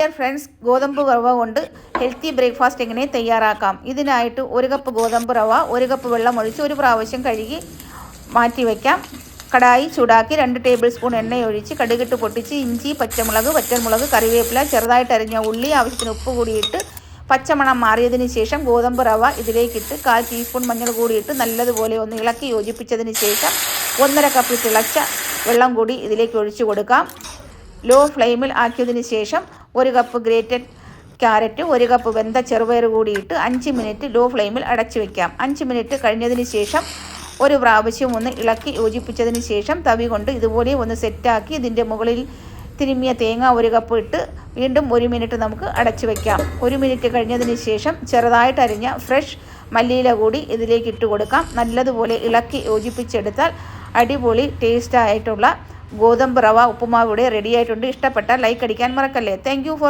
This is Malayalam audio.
ഡിയർ ഫ്രണ്ട്സ്, ഗോതമ്പ് റവ കൊണ്ട് ഹെൽത്തി ബ്രേക്ക്ഫാസ്റ്റ് എങ്ങനെ തയ്യാറാക്കാം. ഇതിനായിട്ട് 1 കപ്പ് ഗോതമ്പ് റവ 1 കപ്പ് വെള്ളം ഒഴിച്ച് 1 പ്രാവശ്യം കഴുകി മാറ്റി വയ്ക്കാം. കടായി ചൂടാക്കി 2 ടേബിൾ സ്പൂൺ എണ്ണയൊഴിച്ച് കടുകിട്ട് പൊട്ടിച്ച് ഇഞ്ചി, പച്ചമുളക്, വറ്റൽമുളക്, കറിവേപ്പില, ചെറുതായിട്ട് അരിഞ്ഞ ഉള്ളി, ആവശ്യത്തിന് ഉപ്പ് കൂടിയിട്ട് പച്ചമണം മാറിയതിന് ശേഷം ഗോതമ്പ് റവ ഇതിലേക്കിട്ട് 1/4 ടീസ്പൂൺ മഞ്ഞൾ കൂടിയിട്ട് നല്ലതുപോലെ ഒന്ന് ഇളക്കി യോജിപ്പിച്ചതിന് ശേഷം 1.5 കപ്പ് തിളച്ച വെള്ളം കൂടി ഇതിലേക്ക് ഒഴിച്ചു കൊടുക്കാം. ലോ ഫ്ലെയിമിൽ ആക്കിയതിന് ശേഷം 1 കപ്പ് ഗ്രേറ്റഡ് ക്യാരറ്റ്, 1 കപ്പ് വെന്ത ചെറുപയർ കൂടിയിട്ട് 5 മിനിറ്റ് ലോ ഫ്ലെയിമിൽ അടച്ചു വയ്ക്കാം. 5 മിനിറ്റ് കഴിഞ്ഞതിന് ശേഷം 1 പ്രാവശ്യം ഒന്ന് ഇളക്കി യോജിപ്പിച്ചതിന് ശേഷം തവി കൊണ്ട് ഇതുപോലെ ഒന്ന് സെറ്റാക്കി ഇതിൻ്റെ മുകളിൽ തിരുമ്മിയ തേങ്ങ 1 കപ്പ് ഇട്ട് വീണ്ടും 1 മിനിറ്റ് നമുക്ക് അടച്ചു വയ്ക്കാം. 1 മിനിറ്റ് കഴിഞ്ഞതിന് ശേഷം ചെറുതായിട്ട് അരിഞ്ഞ ഫ്രഷ് മല്ലിയില കൂടി ഇതിലേക്ക് ഇട്ട് കൊടുക്കാം. നല്ലതുപോലെ ഇളക്കി യോജിപ്പിച്ചെടുത്താൽ അടിപൊളി ടേസ്റ്റായിട്ടുള്ള ഗോതമ്പ് റവ ഉപ്പുമാവ് ഇവിടെ റെഡി ആയിട്ടുണ്ട്. ഇഷ്ടപ്പെട്ടാൽ ലൈക്ക് അടിക്കാൻ മറക്കല്ലേ. Thank you for